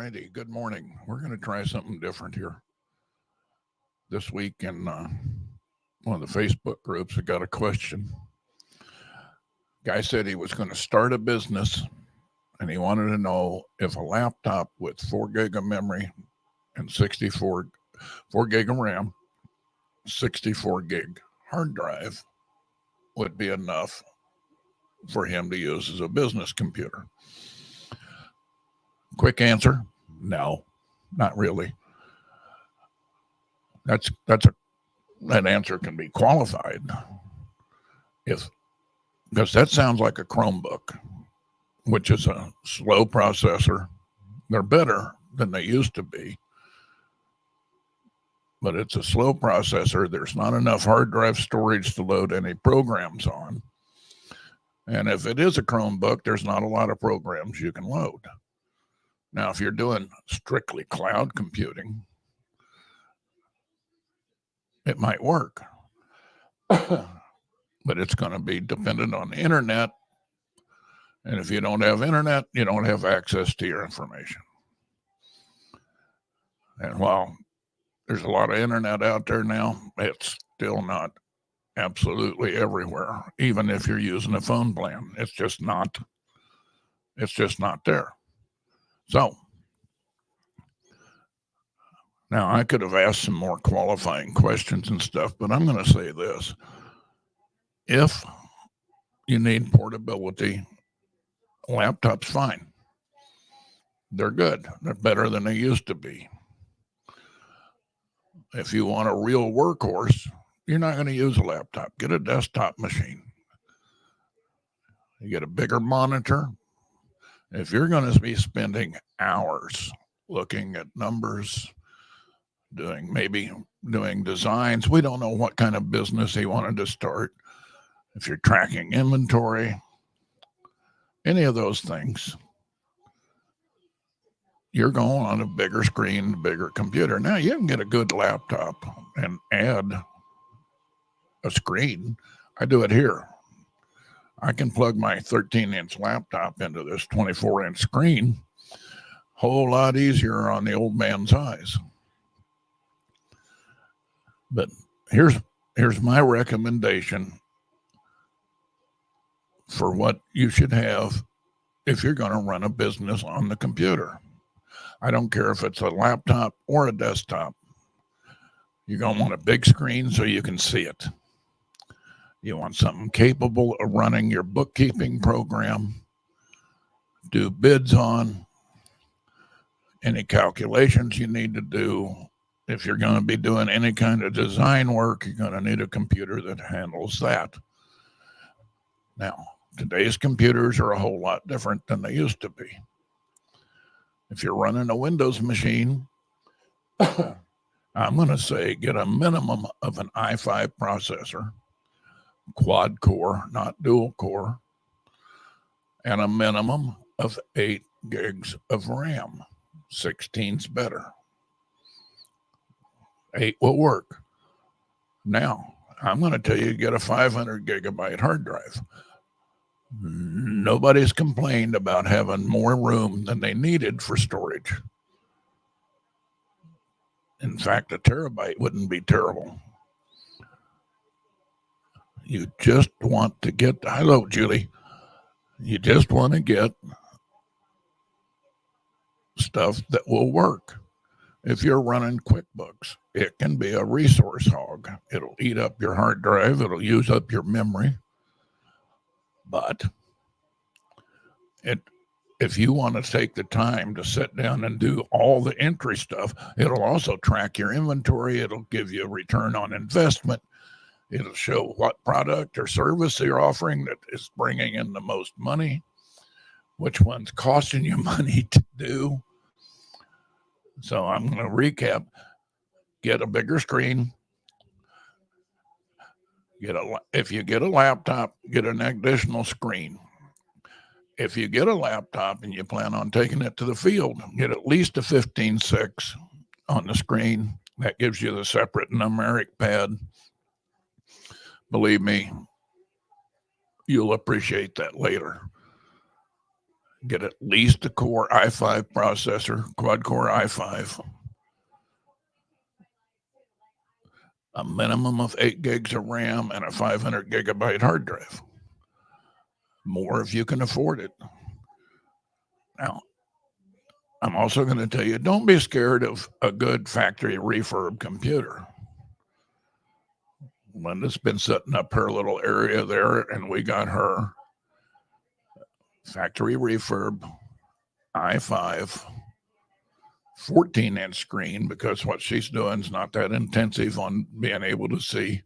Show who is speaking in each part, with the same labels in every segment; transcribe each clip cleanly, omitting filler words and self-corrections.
Speaker 1: righty. Good morning. We're going to try something different here this week in one of the Facebook groups. I got a question. Guy said he was going to start a business and he wanted to know if a laptop with 4 gig of memory and 4 gig of RAM, 64 gig hard drive would be enough for him to use as a business computer. Quick answer: no, not really. That answer can be qualified if because that sounds like a Chromebook, which is a slow processor. They're better than they used to be, but it's a slow processor. There's not enough hard drive storage to load any programs on. And if it is a Chromebook, there's not a lot of programs you can load. Now, if you're doing strictly cloud computing, it might work. But it's going to be dependent on the internet. And if you don't have internet, you don't have access to your information. And while there's a lot of internet out there now, it's still not absolutely everywhere, even if you're using a phone plan. It's just not there. So now I could have asked some more qualifying questions and stuff, but I'm going to say this. If you need portability, laptop's fine. They're good. They're better than they used to be. If you want a real workhorse, you're not going to use a laptop. Get a desktop machine. You get a bigger monitor. If you're going to be spending hours looking at numbers, doing designs, we don't know what kind of business he wanted to start. If you're tracking inventory, any of those things, you're going on a bigger screen, bigger computer. Now you can get a good laptop and add a screen. I do it here. I can plug my 13-inch laptop into this 24-inch screen. Whole lot easier on the old man's eyes. But here's my recommendation for what you should have if you're going to run a business on the computer. I don't care if it's a laptop or a desktop. You're going to want a big screen so you can see it. You want something capable of running your bookkeeping program, do bids on, any calculations you need to do. If you're going to be doing any kind of design work, you're going to need a computer that handles that. Now, today's computers are a whole lot different than they used to be. If you're running a Windows machine, I'm going to say get a minimum of an i5 processor, quad core, not dual core, and a minimum of 8 gigs of RAM. 16's better. 8 will work. Now, I'm going to tell you, get a 500 gigabyte hard drive. Nobody's complained about having more room than they needed for storage. In fact, a terabyte wouldn't be terrible. You just want to get, hello, Julie. You just want to get stuff that will work. If you're running QuickBooks, it can be a resource hog. It'll eat up your hard drive. It'll use up your memory. But if you want to take the time to sit down and do all the entry stuff, it'll also track your inventory. It'll give you a return on investment. It'll show what product or service you're offering that is bringing in the most money, which one's costing you money to do. So I'm going to recap. Get a bigger screen. If you get a laptop, get an additional screen. If you get a laptop and you plan on taking it to the field, get at least a 15.6 on the screen. That gives you the separate numeric pad. Believe me, you'll appreciate that later. Get at least a Core i5 processor, quad-core i5, a minimum of 8 gigs of RAM, and a 500 gigabyte hard drive. More if you can afford it. Now, I'm also going to tell you, don't be scared of a good factory refurb computer. Linda's been setting up her little area there, and we got her factory refurb i5 14-inch screen, because what she's doing is not that intensive on being able to see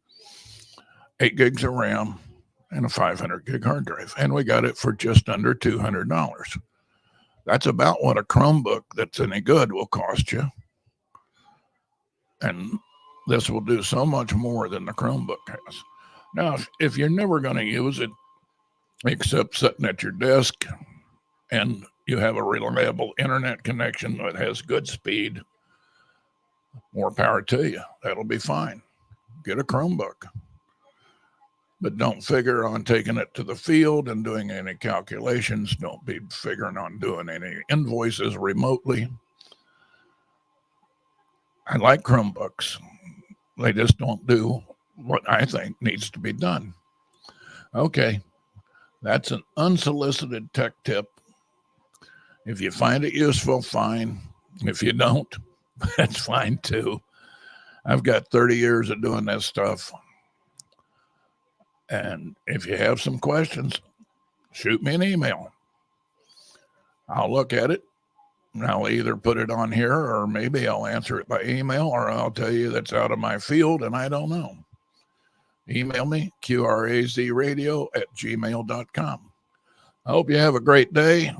Speaker 1: 8 gigs of RAM and a 500 gig hard drive. And we got it for just under $200. That's about what a Chromebook that's any good will cost you. And this will do so much more than the Chromebook has. Now, if you're never going to use it except sitting at your desk and you have a reliable internet connection that has good speed, more power to you. That'll be fine. Get a Chromebook. But don't figure on taking it to the field and doing any calculations. Don't be figuring on doing any invoices remotely. I like Chromebooks. They just don't do what I think needs to be done. Okay, that's an unsolicited tech tip. If you find it useful, fine. If you don't, that's fine too. I've got 30 years of doing this stuff. And if you have some questions, shoot me an email. I'll look at it. And I'll either put it on here, or maybe I'll answer it by email, or I'll tell you that's out of my field and I don't know. Email me, qrazradio@gmail.com. I hope you have a great day.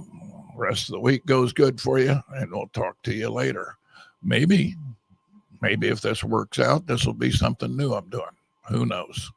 Speaker 1: Rest of the week goes good for you, and we'll talk to you later. Maybe if this works out, this will be something new I'm doing. Who knows?